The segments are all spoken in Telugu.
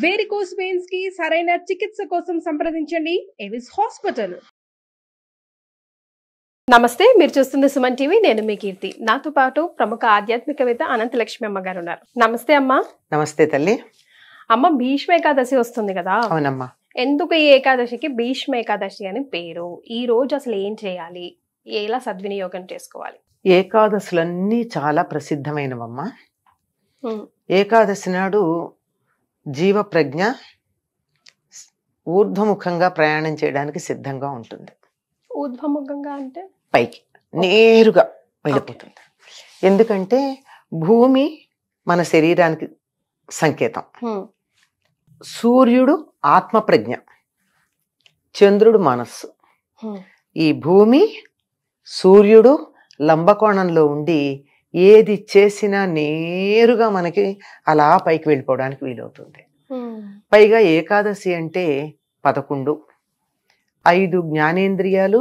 వేరికోస్ వెయిన్స్ కి సరైన చికిత్స కోసం సంప్రదించండి ఎవిస్ హాస్పిటల్. నమస్తే, మీరు చూస్తుంది సుమన్ టీవీ. నేను మీ కీర్తి. నాతో పాటు ప్రముఖ ఆధ్యాత్మికవేత్త అనంతలక్ష్మి అమ్మ గారు ఉన్నారు. నమస్తే అమ్మా. నమస్తే తల్లి. అమ్మ, భీష్మ ఏకాదశి వస్తుంది కదా? అవునమ్మా. ఎందుకు ఈ ఏకాదశికి భీష్మ ఏకాదశి అని పేరు? ఈ రోజు అసలు ఏం చేయాలి, ఎలా సద్వినియోగం చేసుకోవాలి? ఏకాదశులన్నీ చాలా ప్రసిద్ధమైనవమ్మా. ఏకాదశి నాడు జీవ ప్రజ్ఞ ఊర్ధ్వముఖంగా ప్రయాణం చేయడానికి సిద్ధంగా ఉంటుంది. ఊర్ధ్వముఖంగా అంటే పైకి నేరుగా వెళ్ళిపోతుంది. ఎందుకంటే భూమి మన శరీరానికి సంకేతం, సూర్యుడు ఆత్మ ప్రజ్ఞ, చంద్రుడు మనస్సు. ఈ భూమి సూర్యుడు లంబకోణంలో ఉండి ఏది చేసినా నేరుగా మనకి అలా పైకి వెళ్ళిపోవడానికి వీలవుతుంది. పైగా ఏకాదశి అంటే 11, 5 జ్ఞానేంద్రియాలు,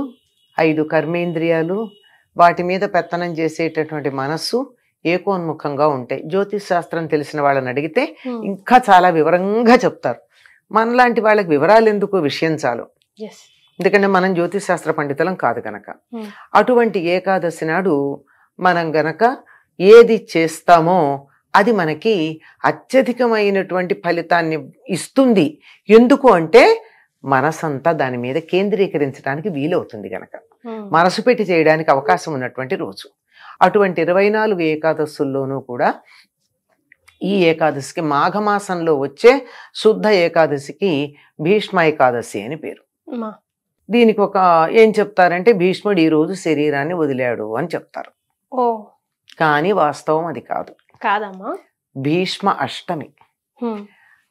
5 కర్మేంద్రియాలు, వాటి మీద పెత్తనం చేసేటటువంటి మనస్సు ఏకోన్ముఖంగా ఉంటాయి. జ్యోతిష్ శాస్త్రం తెలిసిన వాళ్ళని అడిగితే ఇంకా చాలా వివరంగా చెప్తారు. మనలాంటి వాళ్ళకి వివరాలు ఎందుకు, విషయం చాలు. ఎందుకంటే మనం జ్యోతిష్ శాస్త్ర పండితులం కాదు గనక. అటువంటి ఏకాదశి నాడు మనం గనక ఏది చేస్తామో అది మనకి అత్యధికమైనటువంటి ఫలితాన్ని ఇస్తుంది. ఎందుకు అంటే మనసంతా దాని మీద కేంద్రీకరించడానికి వీలవుతుంది గనక, మనసు పెట్టి చేయడానికి అవకాశం ఉన్నటువంటి రోజు. అటువంటి 24 ఏకాదశుల్లోనూ కూడా ఈ ఏకాదశికి మాఘమాసంలో వచ్చే శుద్ధ ఏకాదశికి భీష్మ ఏకాదశి అని పేరు. దీనికి ఒక ఏం చెప్తారంటే, భీష్ముడు ఈ రోజు శరీరాన్ని వదిలాడు అని చెప్తారు. కానీ వాస్తవం అది కాదు. కాదమ్మా, భీష్మ అష్టమి.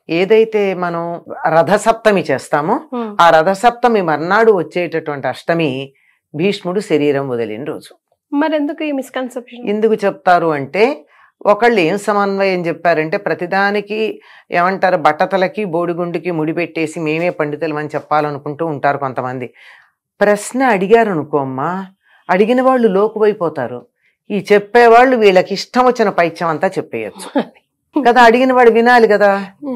ఏదైతే మనం రథసప్తమి చేస్తామో ఆ రథసప్తమి మర్నాడు వచ్చేటటువంటి అష్టమి భీష్ముడు శరీరం వదిలిన రోజు. మరి ఎందుకు ఈ మిస్కన్సెప్షన్? ఎందుకు చెప్తారు అంటే, ఒకళ్ళు ఏం సమన్వయం చెప్పారంటే, ప్రతిదానికి ఏమంటారు, బట్టతలకి బోడిగుండుకి ముడిపెట్టేసి మేమే పండితులం అని చెప్పాలనుకుంటూ ఉంటారు కొంతమంది. ప్రశ్న అడిగారు అనుకో అమ్మా, అడిగిన వాళ్ళు లోకువైపోతారు. ఈ చెప్పేవాళ్ళు వీళ్ళకి ఇష్టం వచ్చిన పైత్యం అంతా చెప్పేయచ్చు కదా, అడిగిన వాడు వినాలి కదా.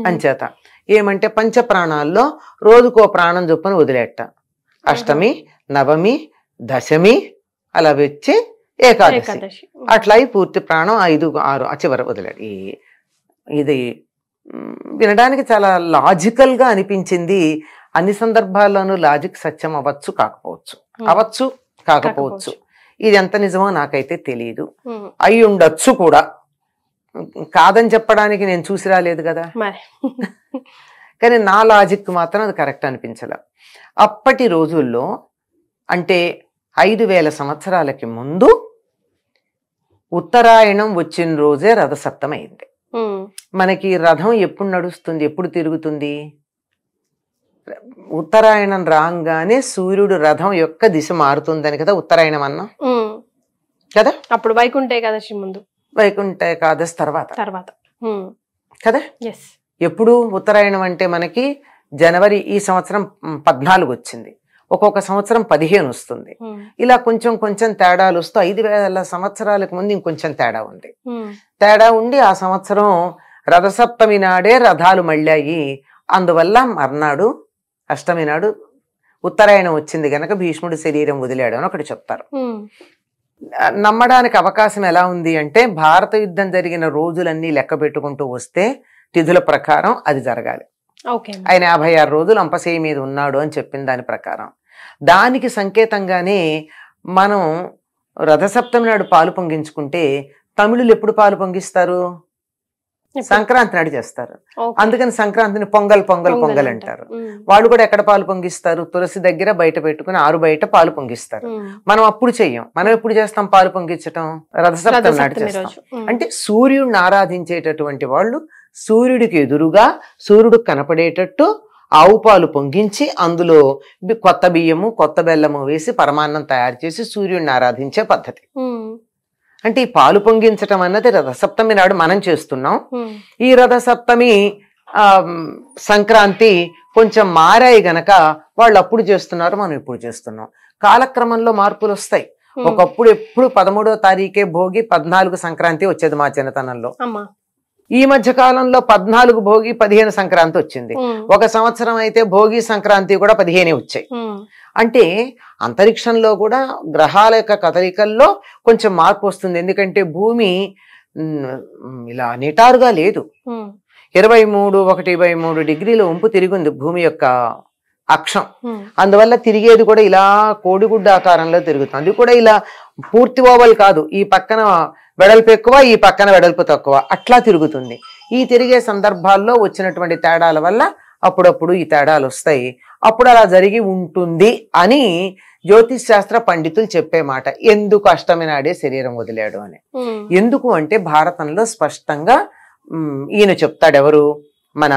అంచేత ఏమంటే పంచప్రాణాల్లో రోజుకో ప్రాణం చొప్పున వదిలేట. అష్టమి, నవమి, దశమి అలా వచ్చి ఏకాదశి, అట్లా పూర్తి ప్రాణం 5, 6 చివర వదిలాడు. ఇది వినడానికి చాలా లాజికల్ గా అనిపించింది. అన్ని సందర్భాల్లోనూ లాజిక్ సత్యం అవ్వచ్చు కాకపోవచ్చు, అవ్వచ్చు కాకపోవచ్చు. ఇది ఎంత నిజమో నాకైతే తెలియదు. అయి ఉండొచ్చు కూడా, కాదని చెప్పడానికి నేను చూసి రాలేదు కదా. కానీ నా లాజిక్ మాత్రం అది కరెక్ట్ అనిపించలే. అప్పటి రోజుల్లో అంటే 5000 సంవత్సరాలకి ముందు ఉత్తరాయణం వచ్చిన రోజే రథసప్తమి అయింది. మనకి రథం ఎప్పుడు నడుస్తుంది, ఎప్పుడు తిరుగుతుంది? ఉత్తరాయణం రాగానే సూర్యుడు రథం యొక్క దిశ మారుతుందని కదా ఉత్తరాయణం అన్నాం కదా. అప్పుడు వైకుంఠ ఏకాదశి ముందు, వైకుంఠ ఏకాదశి తర్వాత కదా. ఎప్పుడు ఉత్తరాయణం అంటే మనకి జనవరి, ఈ సంవత్సరం 14 వచ్చింది, ఒక్కొక్క సంవత్సరం 15 వస్తుంది. ఇలా కొంచెం కొంచెం తేడాలు వస్తూ 5000 సంవత్సరాలకు ముందు ఇంకొంచెం తేడా ఉంది. తేడా ఉండి ఆ సంవత్సరం రథసప్తమి నాడే రథాలు మళ్ళాయి. అందువల్ల మర్నాడు అష్టమి నాడు ఉత్తరాయణం వచ్చింది గనక భీష్ముడు శరీరం వదిలాడు అని ఒకటి చెప్తారు. నమ్మడానికి అవకాశం ఎలా ఉంది అంటే, భారత యుద్ధం జరిగిన రోజులన్నీ లెక్క పెట్టుకుంటూ వస్తే తిథుల ప్రకారం అది జరగాలి. ఆయన 56 రోజులు అంపశయ్య మీద ఉన్నాడు అని చెప్పిన దాని ప్రకారం, దానికి సంకేతంగానే మనం రథసప్తమి నాడు పాలు పొంగించుకుంటే, తమిళులు ఎప్పుడు పాలు పొంగిస్తారు? సంక్రాంతి నాడు చేస్తారు. అందుకని సంక్రాంతిని పొంగల్ పొంగల్ పొంగల్ అంటారు. వాళ్ళు కూడా ఎక్కడ పాలు పొంగిస్తారు? తులసి దగ్గర బయట పెట్టుకుని ఆరు బయట పాలు పొంగిస్తారు. మనం అప్పుడు చెయ్యం. మనం ఎప్పుడు చేస్తాం పాలు పొంగించటం? రథసప్తమి నాడు చేస్తాం. అంటే సూర్యుడిని ఆరాధించేటటువంటి వాళ్ళు సూర్యుడికి ఎదురుగా సూర్యుడు కనపడేటట్టు ఆవు పాలు పొంగించి అందులో కొత్త బియ్యము కొత్త బెల్లము వేసి పరమాన్నం తయారు చేసి సూర్యుడిని ఆరాధించే పద్ధతి. అంటే ఈ పాలు పొంగించటం అన్నది రథసప్తమి నాడు మనం చేస్తున్నాం. ఈ రథసప్తమి సంక్రాంతి కొంచెం మారాయి గనక వాళ్ళు అప్పుడు చేస్తున్నారు, మనం ఇప్పుడు చేస్తున్నాం. కాలక్రమంలో మార్పులు వస్తాయి. ఒకప్పుడు ఎప్పుడు 13వ తారీఖే భోగి, 14 సంక్రాంతి వచ్చేది మా చిన్నతనంలో. ఈ మధ్య కాలంలో 14 భోగి 15 సంక్రాంతి వచ్చింది. ఒక సంవత్సరం అయితే భోగి సంక్రాంతి కూడా 15 వచ్చాయి. అంటే అంతరిక్షంలో కూడా గ్రహాల యొక్క కదలికల్లో కొంచెం మార్పు వస్తుంది. ఎందుకంటే భూమి ఇలా నిటారుగా లేదు. 23 డిగ్రీల వంపు తిరిగింది భూమి యొక్క అక్షం. అందువల్ల తిరిగేది కూడా ఇలా కోడిగుడ్డ ఆకారంలో తిరుగుతుంది. అది కూడా ఇలా పూర్తి ఓవల్ కాదు, ఈ పక్కన వెడల్పు ఎక్కువ, ఈ పక్కన వెడల్పు తక్కువ, అట్లా తిరుగుతుంది. ఈ తిరిగే సందర్భాల్లో వచ్చినటువంటి తేడాల వల్ల అప్పుడప్పుడు ఈ తేడాలు వస్తాయి. అప్పుడు అలా జరిగి ఉంటుంది అని జ్యోతిష్ శాస్త్ర పండితులు చెప్పే మాట. ఎందుకు అష్టమి నాడే శరీరం వదిలాడు అని. ఎందుకు అంటే భారతంలో స్పష్టంగా ఈయన చెప్తాడు. ఎవరు? మన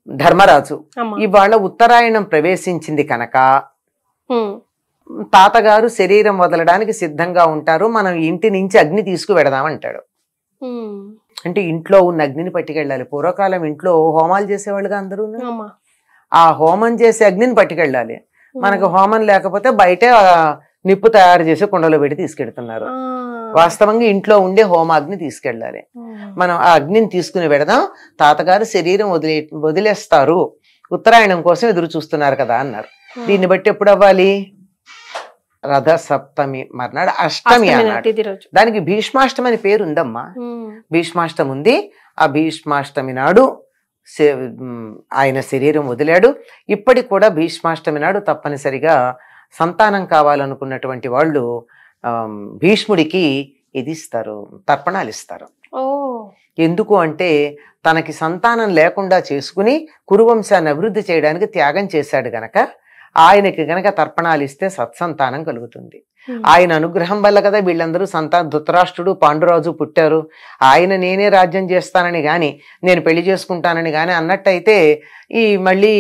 ధర్మరాజు. ఇవాళ ఉత్తరాయణం ప్రవేశించింది కనుక తాతగారు శరీరం వదలడానికి సిద్ధంగా ఉంటారు, మనం ఇంటి నుంచి అగ్ని తీసుకువెడదామంటాడు. అంటే ఇంట్లో ఉన్న అగ్నిని పట్టుకెళ్ళాలి. పూర్వకాలం ఇంట్లో హోమాలు చేసేవాళ్ళుగా అందరూ. ఆ హోమం చేసే అగ్నిని పట్టుకెళ్ళాలి. మనకు హోమం లేకపోతే బయటే నిప్పు తయారు చేసి కుండలో పెట్టి తీసుకెళ్తున్నారు. వాస్తవంగా ఇంట్లో ఉండే హోమాగ్ని తీసుకెళ్ళాలి. మనం ఆ అగ్నిని తీసుకుని పెడదాం, తాతగారు శరీరం వదిలేస్తారు, ఉత్తరాయణం కోసం ఎదురు చూస్తున్నారు కదా అన్నారు. దీన్ని బట్టి ఎప్పుడు అవ్వాలి? రథ సప్తమి మర్నాడు అష్టమి అన్నాడు. దానికి భీష్మాష్టమి అని పేరు ఉందమ్మా. భీష్మాష్టమి ఉంది. ఆ భీష్మాష్టమి నాడు ఆయన శరీరం వదిలాడు. ఇప్పటికి కూడా భీష్మాష్టమి నాడు తప్పనిసరిగా సంతానం కావాలనుకున్నటువంటి వాళ్ళు భీష్ముడికి ఇది ఇస్తారు, తర్పణాలు ఇస్తారు. ఎందుకు అంటే తనకి సంతానం లేకుండా చేసుకుని కురువంశాన్ని అభివృద్ధి చేయడానికి త్యాగం చేశాడు గనక ఆయనకి గనక తర్పణాలు ఇస్తే సత్సంతానం కలుగుతుంది. ఆయన అనుగ్రహం వల్ల కదా వీళ్ళందరూ ధృతరాష్ట్రుడు పాండురాజు పుట్టారు. ఆయన నేనే రాజ్యం చేస్తానని గాని, నేను పెళ్లి చేసుకుంటానని గాని అన్నట్టయితే ఈ మళ్ళీ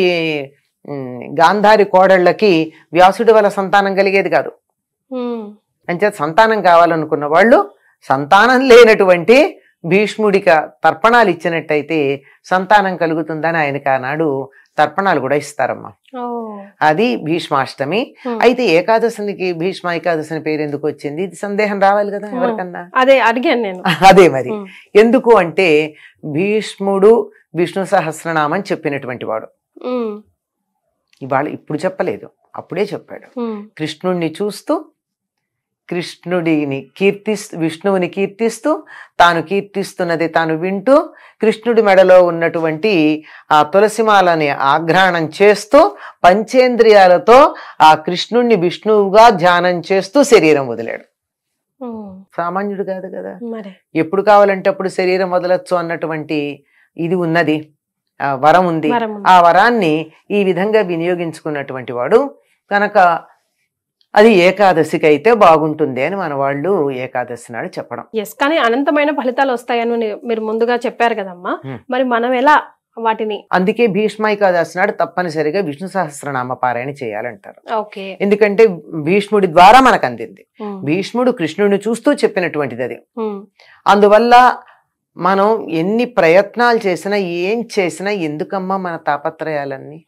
గాంధారి కోడళ్ళకి వ్యాసుడి వల్ల సంతానం కలిగేది కాదు. అంచేత సంతానం కావాలనుకున్న వాళ్ళు సంతానం లేనటువంటి భీష్ముడికి తర్పణాలు ఇచ్చినట్టయితే సంతానం కలుగుతుందని ఆయనకి ఆనాడు తర్పణాలు కూడా ఇస్తారమ్మా. అది భీష్మాష్టమి. అయితే ఏకాదశికి భీష్మ ఏకాదశి పేరు ఎందుకు వచ్చింది? ఇది సందేహం రావాలి కదా ఎవరికన్నా. అదే అడిగాను నేను. అదే మరి ఎందుకు అంటే భీష్ముడు విష్ణు సహస్రనామం చెప్పినటువంటి వాడు. ఇవాళ ఇప్పుడు చెప్పలేదు, అప్పుడే చెప్పాడు. కృష్ణుణ్ణి చూస్తూ విష్ణువుని కీర్తిస్తూ తాను కీర్తిస్తున్నది తాను వింటూ కృష్ణుడి మెడలో ఉన్నటువంటి ఆ తులసిమాలని ఆఘ్రాణం చేస్తూ పంచేంద్రియాలతో ఆ కృష్ణుణ్ణి విష్ణువుగా ధ్యానం చేస్తూ శరీరం వదిలాడు. సామాన్యుడు కాదు కదా. ఎప్పుడు కావాలంటే అప్పుడు శరీరం వదలొచ్చు అన్నటువంటి ఇది ఉన్నది, వరం ఉంది. ఆ వరాన్ని ఈ విధంగా వినియోగించుకున్నటువంటి వాడు కనుక అది ఏకాదశికి అయితే బాగుంటుంది అని మన వాళ్ళు ఏకాదశి నాడు చెప్పడం. కానీ అనంతమైన ఫలితాలు వస్తాయని మీరు ముందుగా చెప్పారు కదమ్మా, మరి మనం ఎలా వాటిని? అందుకే భీష్మ ఏకాదశి నాడు తప్పనిసరిగా విష్ణు సహస్రనామ పారాయణ చేయాలంటారు. ఎందుకంటే భీష్ముడి ద్వారా మనకు అందింది. భీష్ముడు కృష్ణుడిని చూస్తూ చెప్పినటువంటిది అది. అందువల్ల మనం ఎన్ని ప్రయత్నాలు చేసినా ఏం చేసినా ఎందుకమ్మా మన తాపత్రయాలన్నీ?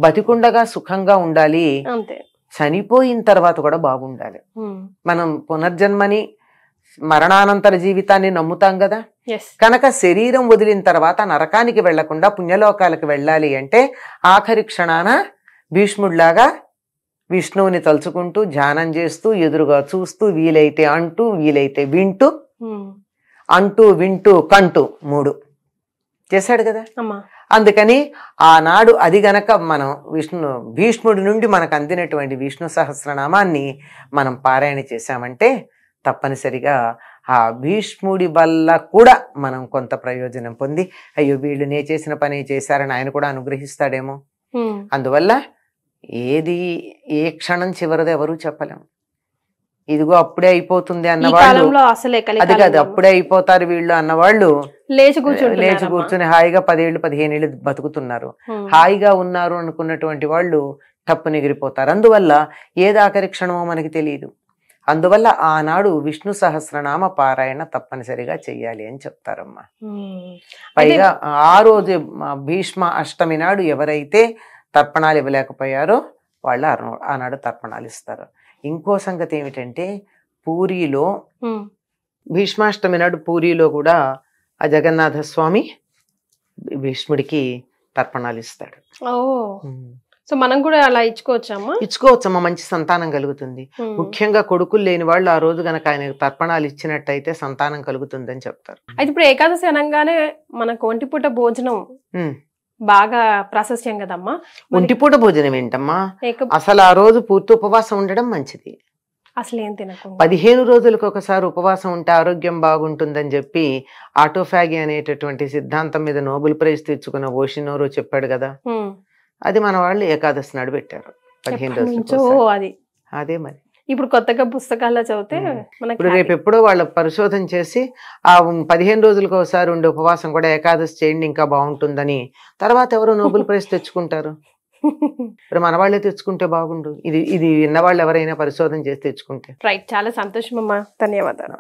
బతికుండగా సుఖంగా ఉండాలి, చనిపోయిన తర్వాత కూడా బాగుండాలి. మనం పునర్జన్మని మరణానంతర జీవితాన్ని నమ్ముతాం కదా. కనుక శరీరం వదిలిన తర్వాత నరకానికి వెళ్లకుండా పుణ్యలోకాలకు వెళ్ళాలి అంటే ఆఖరి క్షణాన భీష్ముడిలాగా విష్ణువుని తలుచుకుంటూ ధ్యానం చేస్తూ ఎదురుగా చూస్తూ వీలైతే అంటూ వీలైతే వింటూ, అంటూ వింటూ కంటూ 3 చేశాడు కదా. అందుకని ఆనాడు అది గనక మనం భీష్ముడి నుండి మనకు అందినటువంటి విష్ణు సహస్రనామాన్ని మనం పారాయణ చేశామంటే తప్పనిసరిగా ఆ భీష్ముడి వల్ల కూడా మనం కొంత ప్రయోజనం పొంది అయ్యో వీళ్ళు నే చేసిన పని చేశారని ఆయన కూడా అనుగ్రహిస్తాడేమో. అందువల్ల ఏది ఏ క్షణం చివరిది ఎవరు చెప్పలేము. ఇదిగో అప్పుడే అయిపోతుంది అన్నవాళ్ళు, అది కాదు అప్పుడే అయిపోతారు వీళ్ళు అన్నవాళ్ళు లేచి కూర్చుని హాయిగా 10 ఏళ్ళు 15 ఏళ్ళు బతుకుతున్నారు. హాయిగా ఉన్నారు అనుకున్నటువంటి వాళ్ళు తప్పు నిగిరిపోతారు. అందువల్ల ఏది ఆఖరి క్షణమో మనకి తెలియదు. అందువల్ల ఆనాడు విష్ణు సహస్రనామ పారాయణ తప్పనిసరిగా చెయ్యాలి అని చెప్తారమ్మా. పైగా ఆ రోజు భీష్మ అష్టమి నాడు ఎవరైతే తర్పణాలు ఇవ్వలేకపోయారో వాళ్ళు ఆనాడు తర్పణాలు ఇస్తారు. ఇంకో సంగతి ఏమిటంటే పూరిలో భీష్మాష్టమి నాడు పూరిలో కూడా ఆ జగన్నాథ స్వామి భీష్ముడికి తర్పణాలు ఇస్తాడు. ఓ సో మనం కూడా అలా ఇచ్చుకోవచ్చమ్మా? ఇచ్చుకోవచ్చమ్మా, మంచి సంతానం కలుగుతుంది. ముఖ్యంగా కొడుకులు లేని వాళ్ళు ఆ రోజు గనక ఆయన తర్పణాలు ఇచ్చినట్టయితే సంతానం కలుగుతుందని చెప్తారు. అయితే ఇప్పుడు ఏకాదశి అనగానే మనకు ఒంటిపూట భోజనం బాగా ప్రాశస్త్యం కదమ్మా. ఒంటిపూట భోజనం ఏంటమ్మా, అసలు ఆ రోజు పూర్తి ఉపవాసం ఉండడం మంచిది. అసలు ఏం తినకుండా 15 రోజులకు ఒకసారి ఉపవాసం ఉంటే ఆరోగ్యం బాగుంటుందని చెప్పి ఆటోఫాగి అనేటటువంటి సిద్ధాంతం మీద నోబెల్ ప్రైజ్ తెచ్చుకున్న ఓషినోరో చెప్పాడు కదా. అది మన వాళ్ళు ఏకాదశి నాడు పెట్టారు 15 రోజులు. అది అదే మరి ఇప్పుడు కొత్తగా పుస్తకాల్లో చదివితే ఇప్పుడు రేపు ఎప్పుడో వాళ్ళ పరిశోధన చేసి ఆ 15 రోజులకు ఒకసారి ఉండే ఉపవాసం కూడా ఏకాదశి చేయండి ఇంకా బాగుంటుందని తర్వాత ఎవరో నోబెల్ ప్రైజ్ తెచ్చుకుంటారు. ఇప్పుడు మన వాళ్ళే తెచ్చుకుంటే బాగుండు. ఇది విన్నవాళ్ళు ఎవరైనా పరిశోధన చేసి తెచ్చుకుంటే. రైట్, చాలా సంతోషం అమ్మా, ధన్యవాదాలు.